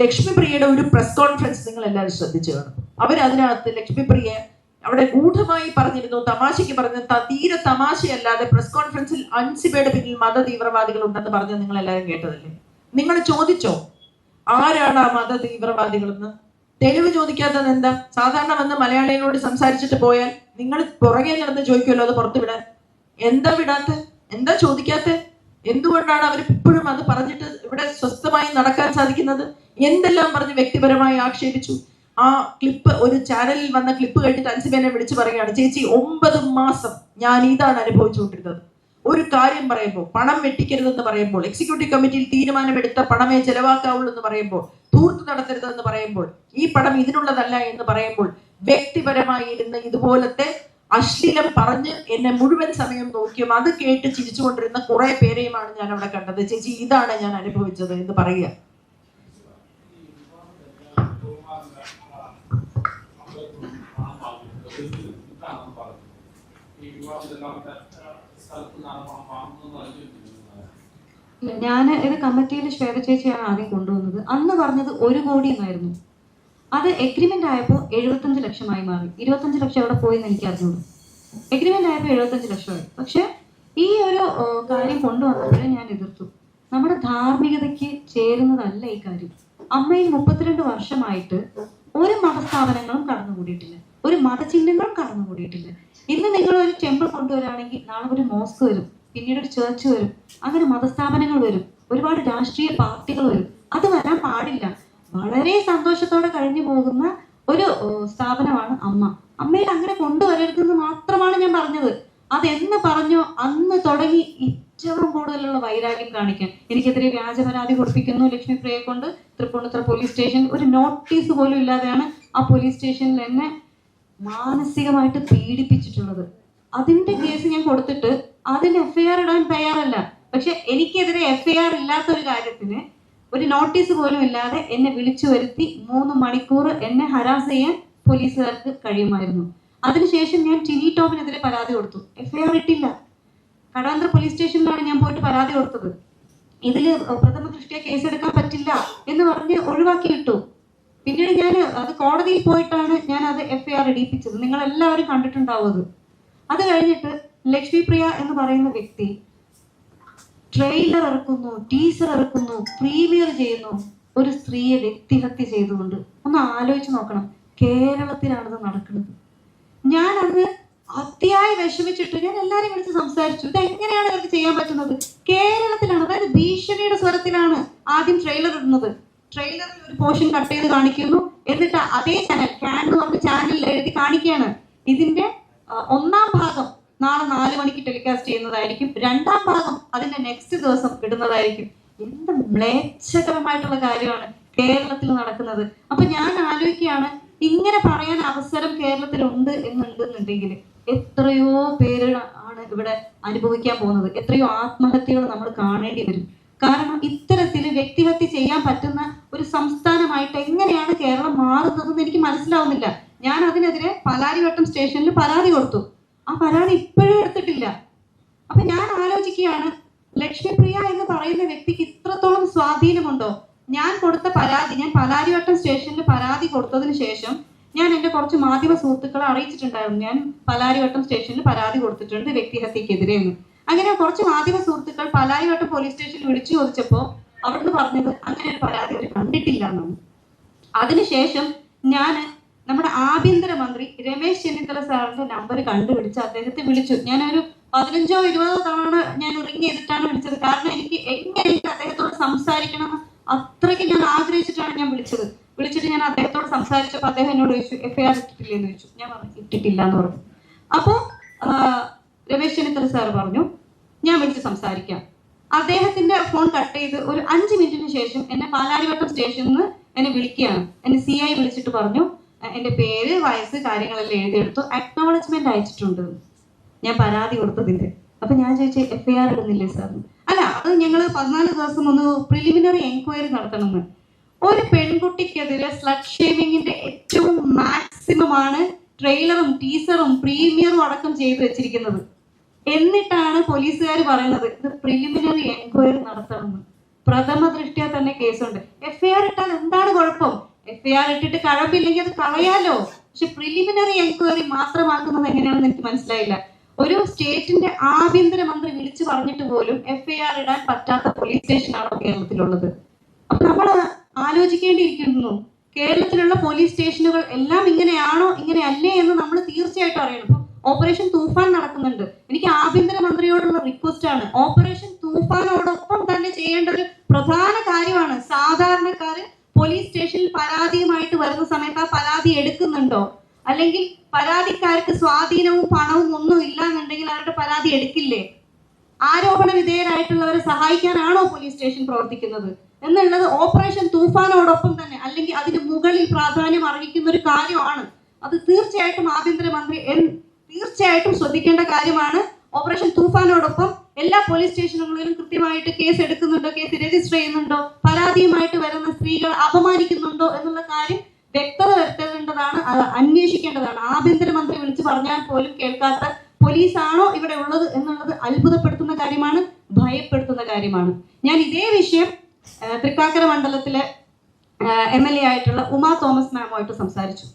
ലക്ഷ്മിപ്രിയയുടെ ഒരു press conference നിങ്ങൾ എല്ലാവരും ശ്രദ്ധിച്ചു കാണും. അവരതിനകത്ത് ലക്ഷ്മിപ്രിയ അവിടെ ഗൂഢമായി പറഞ്ഞിരുന്നു, തമാശയ്ക്ക് പറഞ്ഞ തീരെ തമാശയല്ലാതെ പ്രസ് കോൺഫറൻസിൽ അൻസിബയുടെ പിന്നിൽ മത തീവ്രവാദികൾ ഉണ്ടെന്ന് പറഞ്ഞ് നിങ്ങൾ എല്ലാവരും കേട്ടതല്ലേ? നിങ്ങൾ ചോദിച്ചോ ആരാണ് ആ മത തീവ്രവാദികളെന്ന്? തെളിവ് ചോദിക്കാത്തത് എന്താ? സാധാരണ വന്ന് മലയാളികളോട് സംസാരിച്ചിട്ട് പോയാൽ നിങ്ങൾ പുറകെ നടന്ന് ചോദിക്കുമല്ലോ അത് പുറത്തു വിടാൻ. എന്താ വിടാത്ത? എന്താ ചോദിക്കാത്ത? എന്തുകൊണ്ടാണ് അവർ ഇപ്പോഴും അത് പറഞ്ഞിട്ട് ഇവിടെ സ്വസ്ഥമായി നടക്കാൻ സാധിക്കുന്നത്? എന്തെല്ലാം പറഞ്ഞ് വ്യക്തിപരമായി ആക്ഷേപിച്ചു. ആ ക്ലിപ്പ്, ഒരു ചാനലിൽ വന്ന ക്ലിപ്പ് കഴിഞ്ഞിട്ട് അൻസിബേനെ വിളിച്ചു പറയുകയാണ്, ചേച്ചി 9 മാസം ഞാൻ ഇതാണ് അനുഭവിച്ചുകൊണ്ടിരുന്നത്. ഒരു കാര്യം പറയുമ്പോൾ, പണം വെട്ടിക്കരുതെന്ന് പറയുമ്പോൾ, എക്സിക്യൂട്ടീവ് കമ്മിറ്റിയിൽ തീരുമാനമെടുത്ത പണമേ ചെലവാക്കാവുള്ളൂ എന്ന് പറയുമ്പോൾ, ധൂർത്ത് നടത്തരുതെന്ന് പറയുമ്പോൾ, ഈ പണം ഇതിനുള്ളതല്ല എന്ന് പറയുമ്പോൾ, വ്യക്തിപരമായി ഇരുന്ന് ഇതുപോലത്തെ അശ്ലീലം പറഞ്ഞ് എന്നെ മുഴുവൻ സമയം നോക്കിയും അത് കേട്ട് ചിരിച്ചുകൊണ്ടിരുന്ന കുറെ പേരെയുമാണ് ഞാൻ അവിടെ കണ്ടത്. ചേച്ചി ഇതാണ് ഞാൻ അനുഭവിച്ചത് എന്ന് പറയുക. ഞാൻ ഇത് കമ്മിറ്റിയിൽ ശ്വേത ചേച്ചിയാണ് ആദ്യം കൊണ്ടുവന്നത്. അന്ന് പറഞ്ഞത് 1 കോടി എന്നായിരുന്നു. അത് എഗ്രിമെന്റ് ആയപ്പോൾ 75 ലക്ഷമായി മാറി. 25 ലക്ഷം എവിടെ പോയി എന്ന് എനിക്ക് അറിഞ്ഞൂടു. എഗ്രിമെന്റ് ആയപ്പോൾ 75 ലക്ഷമായി. പക്ഷെ ഈ ഒരു കാര്യം കൊണ്ടുവന്നപ്പോഴേ ഞാൻ എതിർത്തു. നമ്മുടെ ധാർമ്മികതയ്ക്ക് ചേരുന്നതല്ല ഈ കാര്യം. അമ്മയിൽ 32 വർഷമായിട്ട് ഒരു മതസ്ഥാപനങ്ങളും കടന്നുകൂടിയിട്ടില്ല, ഒരു മതചിഹ്നങ്ങളും കടന്നുകൂടിയിട്ടില്ല. ഇന്ന് നിങ്ങൾ ഒരു ടെമ്പിൾ കൊണ്ടുവരാണെങ്കിൽ നാളെ ഒരു മോസ്ക് വരും, പിന്നീട് ഒരു ചേർച്ച് വരും, അങ്ങനെ മതസ്ഥാപനങ്ങൾ വരും, ഒരുപാട് രാഷ്ട്രീയ പാർട്ടികൾ വരും. അത് വരാൻ പാടില്ല. വളരെ സന്തോഷത്തോടെ കഴിഞ്ഞു പോകുന്ന ഒരു സ്ഥാപനമാണ് അമ്മ. അമ്മയിൽ അങ്ങനെ കൊണ്ടുവരരുതെന്ന് മാത്രമാണ് ഞാൻ പറഞ്ഞത്. അതെന്ന് പറഞ്ഞോ അന്ന് തുടങ്ങി ഏറ്റവും കൂടുതലുള്ള വൈരാഗ്യം കാണിക്കാൻ എനിക്കെതിരെ വ്യാജ പരാതി കൊടുപ്പിക്കുന്നു ലക്ഷ്മിപ്രിയയെ കൊണ്ട്. തൃപ്പൂണിത്തുറ പോലീസ് സ്റ്റേഷൻ ഒരു നോട്ടീസ് പോലും ഇല്ലാതെയാണ് ആ പോലീസ് സ്റ്റേഷനിൽ എന്നെ മാനസികമായിട്ട് പീഡിപ്പിച്ചിട്ടുള്ളത്. അതിന്റെ കേസ് ഞാൻ കൊടുത്തിട്ട് അതിന് FIR ഇടാൻ തയ്യാറല്ല. പക്ഷെ എനിക്കെതിരെ FIR ഇല്ലാത്ത ഒരു കാര്യത്തിന് ഒരു നോട്ടീസ് പോലും ഇല്ലാതെ എന്നെ വിളിച്ചു വരുത്തി 3 മണിക്കൂർ എന്നെ ഹരാസ് ചെയ്യാൻ പോലീസുകാർക്ക് കഴിയുമായിരുന്നു. അതിനുശേഷം ഞാൻ ടിനി ടോമിനെതിരെ പരാതി കൊടുത്തു. FIR ഇട്ടില്ല. കടവന്ത്ര പോലീസ് സ്റ്റേഷനിലാണ് ഞാൻ പോയിട്ട് പരാതി കൊടുത്തത്. ഇതില് പ്രഥമ ദൃഷ്ടിയ കേസെടുക്കാൻ പറ്റില്ല എന്ന് പറഞ്ഞ് ഒഴിവാക്കി ഇട്ടു. പിന്നീട് ഞാൻ അത് കോടതിയിൽ പോയിട്ടാണ് ഞാൻ അത് FIR ഇടിപ്പിച്ചത്. നിങ്ങൾ എല്ലാവരും കണ്ടിട്ടുണ്ടാവും. അത് കഴിഞ്ഞിട്ട് ലക്ഷ്മിപ്രിയ എന്ന് പറയുന്ന വ്യക്തി ട്രെയിലർ ഇറക്കുന്നു, ടീസർ ഇറക്കുന്നു, പ്രീമിയർ ചെയ്യുന്നു, ഒരു സ്ത്രീയെ വ്യക്തിഹത്യ ചെയ്തുകൊണ്ട്. ഒന്ന് ആലോചിച്ച് നോക്കണം, കേരളത്തിലാണിത് നടക്കുന്നത്. ഞാൻ അന്ന് അതിയായി വിഷമിച്ചിട്ട് ഞാൻ എല്ലാവരും വിളിച്ച് സംസാരിച്ചു. ഇത് എങ്ങനെയാണ് ഇവർക്ക് ചെയ്യാൻ പറ്റുന്നത്? കേരളത്തിലാണ്, അതായത് ഭീഷണിയുടെ സ്വരത്തിലാണ് ആദ്യം ട്രെയിലർ ഇടുന്നത്. ട്രെയിലറിൽ ഒരു പോർഷൻ കട്ട് ചെയ്ത് കാണിക്കുന്നു, എന്നിട്ട് അതേ ചാനൽ ക്യാൻ എന്ന് പറഞ്ഞ ചാനലിൽ എഴുതി കാണിക്കുകയാണ് ഇതിന്റെ 1ാം ഭാഗം നാളെ 4 മണിക്ക് ടെലികാസ്റ്റ് ചെയ്യുന്നതായിരിക്കും, 2ാം ഭാഗം അതിന്റെ നെക്സ്റ്റ് ദിവസം ഇടുന്നതായിരിക്കും. എന്ത് മ്ലേച്ഛകരമായിട്ടുള്ള കാര്യമാണ് കേരളത്തിൽ നടക്കുന്നത്. അപ്പൊ ഞാൻ ആലോചിക്കുകയാണ്, ഇങ്ങനെ പറയാൻ അവസരം കേരളത്തിലുണ്ട് എന്നുണ്ടെന്നുണ്ടെങ്കിൽ എത്രയോ പേര് ആണ് ഇവിടെ അനുഭവിക്കാൻ പോകുന്നത്. എത്രയോ ആത്മഹത്യകൾ നമ്മൾ കാണേണ്ടി വരും. കാരണം ഇത്തരത്തിൽ വ്യക്തിഹത്യ ചെയ്യാൻ പറ്റുന്ന ഒരു സംസ്ഥാനമായിട്ട് എങ്ങനെയാണ് കേരളം മാറുന്നതെന്ന് എനിക്ക് മനസ്സിലാവുന്നില്ല. ഞാൻ അതിനെതിരെ പാലാരിവട്ടം സ്റ്റേഷനിൽ പരാതി കൊടുത്തു. ആ പരാതി ഇപ്പോഴും എടുത്തിട്ടില്ല. അപ്പൊ ഞാൻ ആലോചിക്കുകയാണ്, ലക്ഷ്മിപ്രിയ എന്ന് പറയുന്ന വ്യക്തിക്ക് ഇത്രത്തോളം സ്വാധീനമുണ്ടോ? ഞാൻ കൊടുത്ത പരാതി, ഞാൻ പാലാരിവട്ടം സ്റ്റേഷനിൽ പരാതി കൊടുത്തതിന് ശേഷം ഞാൻ എൻ്റെ കുറച്ച് മാധ്യമ സുഹൃത്തുക്കളെ അറിയിച്ചിട്ടുണ്ടായിരുന്നു, ഞാൻ പാലാരിവട്ടം സ്റ്റേഷനിൽ പരാതി കൊടുത്തിട്ടുണ്ട് വ്യക്തിഹത്യക്കെതിരെ എന്ന്. അങ്ങനെ കുറച്ച് മാധ്യമ സുഹൃത്തുക്കൾ പാലാരിവട്ടം പോലീസ് സ്റ്റേഷനിൽ വിളിച്ചു ചോദിച്ചപ്പോൾ അവിടുന്ന് പറഞ്ഞത് അങ്ങനെ ഒരു പരാതി അവർ കണ്ടിട്ടില്ല എന്നാണ്. അതിനുശേഷം ഞാൻ നമ്മുടെ ആഭ്യന്തരമന്ത്രി രമേശ് ചെന്നിത്തല സാറിന്റെ നമ്പർ കണ്ടുപിടിച്ച് അദ്ദേഹത്തെ വിളിച്ചു. ഞാനൊരു 15-20 തവണ ഞാൻ റിങ് ചെയ്തിട്ടാണ് വിളിച്ചത്. കാരണം എനിക്ക് എങ്ങനെയെങ്കിലും അദ്ദേഹത്തോട് സംസാരിക്കണം അത്രയ്ക്ക് ഞാൻ ആഗ്രഹിച്ചിട്ടാണ് ഞാൻ വിളിച്ചത്. വിളിച്ചിട്ട് ഞാൻ അദ്ദേഹത്തോട് സംസാരിച്ചപ്പോൾ അദ്ദേഹം എന്നോട് ചോദിച്ചു FIR ഇട്ടിട്ടില്ലേ എന്ന് ചോദിച്ചു. ഞാൻ പറഞ്ഞു ഇട്ടിട്ടില്ല എന്ന് പറഞ്ഞു. അപ്പോൾ രമേശ് ചെന്നിത്തല സാർ പറഞ്ഞു ഞാൻ വിളിച്ച് സംസാരിക്കാം. അദ്ദേഹത്തിന്റെ ഫോൺ കട്ട് ചെയ്ത് ഒരു 5 മിനിറ്റിന് ശേഷം എന്നെ പാലാരിവട്ടം സ്റ്റേഷനിൽ നിന്ന് എന്നെ വിളിക്കുകയാണ്. എന്നെ CI വിളിച്ചിട്ട് പറഞ്ഞു എൻ്റെ പേര്, വയസ്സ്, കാര്യങ്ങളെല്ലാം എഴുതിയെടുത്തു, അക്നോളജ്മെന്റ് അയച്ചിട്ടുണ്ട് ഞാൻ പരാതി കൊടുത്തതിന്റെ. അപ്പൊ ഞാൻ ചോദിച്ചു FIR ഇടുന്നില്ലേ സാർ? അല്ല, അത് ഞങ്ങൾ 14 ദിവസം ഒന്ന് പ്രിലിമിനറി എൻക്വയറി നടത്തണമെന്ന്. ഒരു പെൺകുട്ടിക്കെതിരെ സ്ലട്ട് ഷേമിങ്ങിന്റെ ഏറ്റവും മാക്സിമം ആണ് ട്രെയിലറും ടീസറും പ്രീമിയറും അടക്കം ചെയ്തു വെച്ചിരിക്കുന്നത്. എന്നിട്ടാണ് പോലീസുകാർ പറയുന്നത് ഇത് പ്രിലിമിനറി എൻക്വയറി നടത്തണമെന്ന്. പ്രഥമ ദൃഷ്ട്യാ തന്നെ കേസുണ്ട്. FIR ഇട്ടാൽ എന്താണ് കുഴപ്പം? FIR ഇട്ടിട്ട് കഴമ്പില്ലെങ്കിൽ അത് കളയാലോ. പക്ഷെ പ്രിലിമിനറി എൻക്വയറി മാത്രമാക്കുന്നത് എങ്ങനെയാണെന്ന് എനിക്ക് മനസ്സിലായില്ല. ഒരു സ്റ്റേറ്റിന്റെ ആഭ്യന്തരമന്ത്രി വിളിച്ചു പറഞ്ഞിട്ട് പോലും FIR ഇടാൻ പറ്റാത്ത പോലീസ് സ്റ്റേഷനാണോ കേരളത്തിലുള്ളത്? അപ്പൊ നമ്മൾ ആലോചിക്കേണ്ടിയിരിക്കുന്നു, കേരളത്തിലുള്ള പോലീസ് സ്റ്റേഷനുകൾ എല്ലാം ഇങ്ങനെയാണോ ഇങ്ങനെയല്ലേ എന്ന് നമ്മൾ തീർച്ചയായിട്ടും അറിയണം. ഇപ്പൊ ഓപ്പറേഷൻ തൂഫാൻ നടക്കുന്നുണ്ട്. എനിക്ക് ആഭ്യന്തരമന്ത്രിയോടുള്ള റിക്വസ്റ്റ് ആണ്, ഓപ്പറേഷൻ തൂഫാനോടൊപ്പം തന്നെ ചെയ്യേണ്ട ഒരു പ്രധാന കാര്യമാണ് സാധാരണക്കാര് പോലീസ് സ്റ്റേഷനിൽ പരാതിയുമായിട്ട് വരുന്ന സമയത്ത് ആ പരാതി എടുക്കുന്നുണ്ടോ, അല്ലെങ്കിൽ പരാതിക്കാർക്ക് സ്വാധീനവും പണവും ഒന്നും ഇല്ല എന്നുണ്ടെങ്കിൽ അവരുടെ പരാതി എടുക്കില്ലേ? ആരോപണ വിധേയരായിട്ടുള്ളവരെ സഹായിക്കാനാണോ പോലീസ് സ്റ്റേഷൻ പ്രവർത്തിക്കുന്നത് എന്നുള്ളത് ഓപ്പറേഷൻ തൂഫാനോടൊപ്പം തന്നെ അല്ലെങ്കിൽ അതിന് മുകളിൽ പ്രാധാന്യം അർഹിക്കുന്ന ഒരു കാര്യമാണ്. അത് തീർച്ചയായിട്ടും ആഭ്യന്തരമന്ത്രി തീർച്ചയായിട്ടും ശ്രദ്ധിക്കേണ്ട കാര്യമാണ്. ഓപ്പറേഷൻ തൂഫാനോടൊപ്പം എല്ലാ പോലീസ് സ്റ്റേഷനുകളിലും കൃത്യമായിട്ട് കേസ് എടുക്കുന്നുണ്ടോ, കേസ് രജിസ്റ്റർ ചെയ്യുന്നുണ്ടോ, പരാതിയുമായിട്ട് വരുന്ന സ്ത്രീകളെ അപമാനിക്കുന്നുണ്ടോ എന്നുള്ള കാര്യം വ്യക്തത വരുത്തേണ്ടതാണ്, അന്വേഷിക്കേണ്ടതാണ്. ആഭ്യന്തരമന്ത്രി വിളിച്ചു പറഞ്ഞാൽ പോലും കേൾക്കാത്ത പോലീസാണോ ഇവിടെ ഉള്ളത് എന്നുള്ളത് അത്ഭുതപ്പെടുത്തുന്ന കാര്യമാണ്, ഭയപ്പെടുത്തുന്ന കാര്യമാണ്. ഞാൻ ഇതേ വിഷയം തൃക്കാക്കര മണ്ഡലത്തിലെ MLA ആയിട്ടുള്ള ഉമാ തോമസ് മാമുമായിട്ട് സംസാരിച്ചു.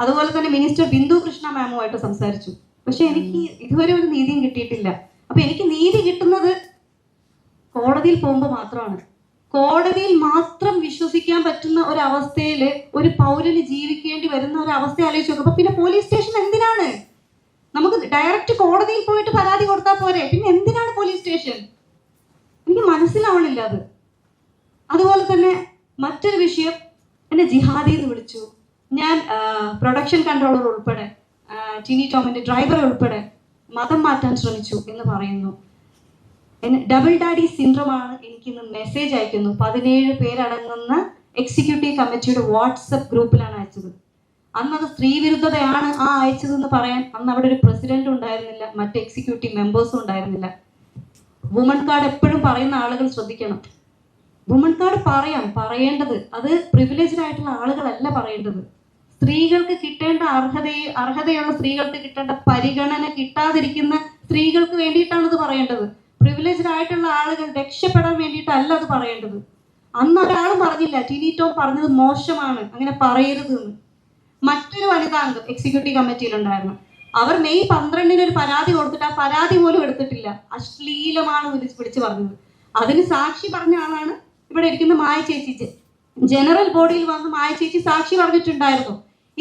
അതുപോലെ തന്നെ മിനിസ്റ്റർ ബിന്ദു കൃഷ്ണ മാമുമായിട്ട് സംസാരിച്ചു. പക്ഷെ എനിക്ക് ഇതുവരെ ഒരു നീതിയും കിട്ടിയിട്ടില്ല. അപ്പൊ എനിക്ക് നീതി കിട്ടുന്നത് കോടതിയിൽ പോകുമ്പോൾ മാത്രമാണ്. കോടതിയിൽ മാത്രം വിശ്വസിക്കാൻ പറ്റുന്ന ഒരു അവസ്ഥയിൽ ഒരു പൗരന് ജീവിക്കേണ്ടി വരുന്ന ഒരു അവസ്ഥ ആലോചിച്ച് നോക്കും. അപ്പൊ പിന്നെ പോലീസ് സ്റ്റേഷൻ എന്തിനാണ്? നമുക്ക് ഡയറക്റ്റ് കോടതിയിൽ പോയിട്ട് പരാതി കൊടുത്താൽ പോരെ, പിന്നെ എന്തിനാണ് പോലീസ് സ്റ്റേഷൻ? എനിക്ക് മനസ്സിലാവണില്ല അത്. അതുപോലെ തന്നെ മറ്റൊരു വിഷയം, എന്നെ ജിഹാദി എന്ന് വിളിച്ചു. ഞാൻ പ്രൊഡക്ഷൻ കൺട്രോളർ ഉൾപ്പെടെ ടിനി ടോമിന്റെ ഡ്രൈവർ ഉൾപ്പെടെ മതം മാറ്റാൻ ശ്രമിച്ചു എന്ന് പറയുന്നു. ഡബിൾ ഡാഡി സിൻഡ്രോമാണ് എനിക്കിന്ന് മെസ്സേജ് അയക്കുന്നു. 17 പേരടങ്ങുന്ന എക്സിക്യൂട്ടീവ് കമ്മിറ്റിയുടെ വാട്സപ്പ് ഗ്രൂപ്പിലാണ് അയച്ചത്. അന്നത് സ്ത്രീ വിരുദ്ധതയാണ് അയച്ചതെന്ന് പറയാൻ അന്ന് അവിടെ ഒരു പ്രസിഡന്റും ഉണ്ടായിരുന്നില്ല, മറ്റ് എക്സിക്യൂട്ടീവ് മെമ്പേഴ്സും ഉണ്ടായിരുന്നില്ല. വുമൺ കാർഡ് എപ്പോഴും പറയുന്ന ആളുകൾ ശ്രദ്ധിക്കണം. വുമൺ കാർഡ് പറയേണ്ടത് അത് പ്രിവിലേജ്ഡ് ആയിട്ടുള്ള ആളുകളല്ല പറയേണ്ടത്. സ്ത്രീകൾക്ക് കിട്ടേണ്ട അർഹതയുള്ള സ്ത്രീകൾക്ക് കിട്ടേണ്ട പരിഗണന കിട്ടാതിരിക്കുന്ന സ്ത്രീകൾക്ക് വേണ്ടിയിട്ടാണ് ഇത് പറയേണ്ടത്. പ്രിവിലേജ്ഡ് ആയിട്ടുള്ള ആളുകൾ രക്ഷപ്പെടാൻ വേണ്ടിയിട്ടല്ല അത് പറയേണ്ടത്. അന്ന് ഒരാളും പറഞ്ഞില്ല ടിനി ടോം പറഞ്ഞത് മോശമാണ്, അങ്ങനെ പറയരുത് എന്ന്. മറ്റൊരു വനിതാ അംഗം എക്സിക്യൂട്ടീവ് കമ്മിറ്റിയിലുണ്ടായിരുന്നു. അവർ മെയ് 12 ഒരു പരാതി കൊടുത്തിട്ട് ആ പരാതി പോലും എടുത്തിട്ടില്ല. അശ്ലീലമാണ് വിളിച്ചു പറഞ്ഞത്. അതിന് സാക്ഷി പറഞ്ഞ ആളാണ് ഇവിടെ ഇരിക്കുന്ന മായ ചേച്ചി. ജനറൽ ബോഡിയിൽ വന്ന് മായ ചേച്ചി സാക്ഷി പറഞ്ഞിട്ടുണ്ടായിരുന്നു.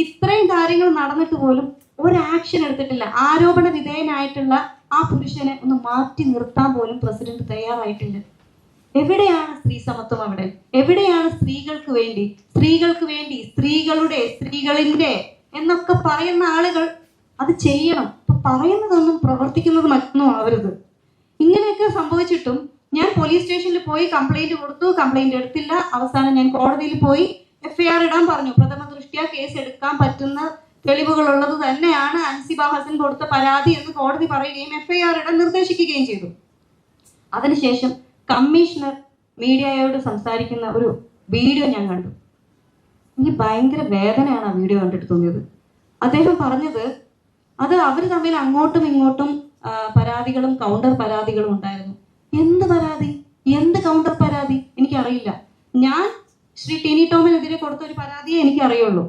ഇത്രയും കാര്യങ്ങൾ നടന്നിട്ട് പോലും ഒരു ആക്ഷൻ എടുത്തിട്ടില്ല. ആരോപണ വിധേയനായിട്ടുള്ള ആ പുരുഷനെ ഒന്ന് മാറ്റി നിർത്താൻ പോലും പ്രസിഡന്റ് തയ്യാറായിട്ടില്ല. എവിടെയാണ് സ്ത്രീ സമത്വം? അവിടെ എവിടെയാണ് സ്ത്രീകൾക്ക് വേണ്ടി സ്ത്രീകളിന്റെ എന്നൊക്കെ പറയുന്ന ആളുകൾ അത് ചെയ്യണം. അപ്പൊ പറയുന്നതൊന്നും പ്രവർത്തിക്കുന്നത് മറ്റൊന്നും ആവരുത്. ഇങ്ങനെയൊക്കെ സംഭവിച്ചിട്ടും ഞാൻ പോലീസ് സ്റ്റേഷനിൽ പോയി കംപ്ലൈന്റ് കൊടുത്തു, കംപ്ലൈന്റ് എടുത്തില്ല. അവസാനം ഞാൻ കോടതിയിൽ പോയി FIR ഇടാൻ പറഞ്ഞു. പ്രഥമ ദൃഷ്ട്യാ കേസ് എടുക്കാൻ പറ്റുന്ന തെളിവുകൾ ഉള്ളത് തന്നെയാണ് അൻസിബ ഹസൻ കൊടുത്ത പരാതി എന്ന് കോടതി പറയുകയും FIR ഇടാൻ നിർദ്ദേശിക്കുകയും ചെയ്തു. അതിനുശേഷം കമ്മീഷണർ മീഡിയയോട് സംസാരിക്കുന്ന ഒരു വീഡിയോ ഞാൻ കണ്ടു. എനിക്ക് ഭയങ്കര വേദനയാണ് ആ വീഡിയോ കണ്ടിട്ട് തോന്നിയത്. അദ്ദേഹം പറഞ്ഞത് അത് അവർ തമ്മിൽ അങ്ങോട്ടും ഇങ്ങോട്ടും പരാതികളും കൗണ്ടർ പരാതികളും ഉണ്ടായിരുന്നു. എന്ത് പരാതി, എന്ത് കൗണ്ടർ പരാതി എനിക്കറിയില്ല. ഞാൻ ശ്രീ ടിനി ടോമിനെതിരെ കൊടുത്ത ഒരു പരാതിയെ എനിക്കറിയുള്ളൂ.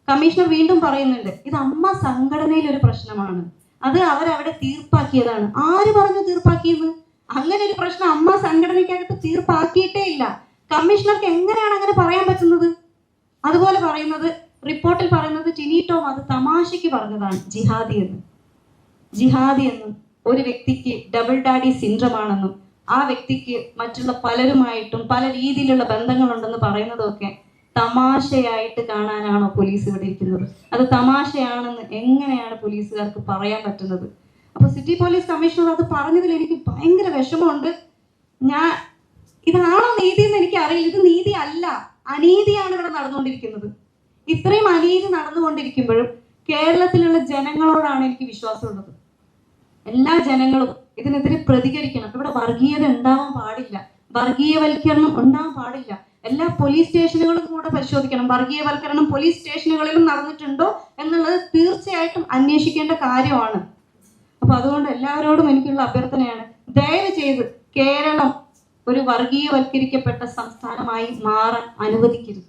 കമ്മീഷണർ വീണ്ടും പറയുന്നുണ്ട് ഇത് അമ്മ സംഘടനയിൽ ഒരു പ്രശ്നമാണ്, അത് അവരവിടെ തീർപ്പാക്കിയതാണ്. ആര് പറഞ്ഞു തീർപ്പാക്കിയെന്ന്? അങ്ങനെ ഒരു പ്രശ്നം അമ്മ സംഘടനയ്ക്കകത്ത് തീർപ്പാക്കിയിട്ടേ ഇല്ല. കമ്മീഷണർക്ക് എങ്ങനെയാണ് അങ്ങനെ പറയാൻ പറ്റുന്നത്? അതുപോലെ പറയുന്നത്, റിപ്പോർട്ടിൽ പറയുന്നത് ടിനി ടോം അത് തമാശയ്ക്ക് പറഞ്ഞതാണ് ജിഹാദി എന്നും ഒരു വ്യക്തിക്ക് ഡബിൾ ഡാഡി സിൻഡ്രോം ആണെന്നും ആ വ്യക്തിക്ക് മറ്റുള്ള പലരുമായിട്ടും പല രീതിയിലുള്ള ബന്ധങ്ങളുണ്ടെന്ന് പറയുന്നതൊക്കെ തമാശയായിട്ട് കാണാനാണോ പോലീസ് ഇവിടെ ഇരിക്കുന്നത്? അത് തമാശയാണെന്ന് എങ്ങനെയാണ് പോലീസുകാർക്ക് പറയാൻ പറ്റുന്നത്? അപ്പൊ സിറ്റി പോലീസ് കമ്മീഷണർ അത് പറഞ്ഞതിൽ എനിക്ക് ഭയങ്കര വിഷമമുണ്ട്. ഇതാണോ നീതി എന്ന് എനിക്ക് അറിയില്ല. ഇത് നീതി അല്ല, അനീതിയാണ് ഇവിടെ നടന്നുകൊണ്ടിരിക്കുന്നത്. ഇത്രയും അനീതി നടന്നുകൊണ്ടിരിക്കുമ്പോഴും കേരളത്തിലുള്ള ജനങ്ങളോടാണ് എനിക്ക് വിശ്വാസമുള്ളത്. എല്ലാ ജനങ്ങളും ഇതിനെതിരെ പ്രതികരിക്കണം. ഇവിടെ വർഗീയത ഉണ്ടാവാൻ പാടില്ല, വർഗീയവൽക്കരണം ഉണ്ടാവാൻ പാടില്ല. എല്ലാ പോലീസ് സ്റ്റേഷനുകളും കൂടെ പരിശോധിക്കണം. വർഗീയവൽക്കരണം പോലീസ് സ്റ്റേഷനുകളിലും നടന്നിട്ടുണ്ടോ എന്നുള്ളത് തീർച്ചയായിട്ടും അന്വേഷിക്കേണ്ട കാര്യമാണ്. അപ്പൊ അതുകൊണ്ട് എല്ലാവരോടും എനിക്കുള്ള അഭ്യർത്ഥനയാണ്, ദയവ് ചെയ്ത് കേരളം ഒരു വർഗീയവൽക്കരിക്കപ്പെട്ട സംസ്ഥാനമായി മാറാൻ അനുവദിക്കരുത്.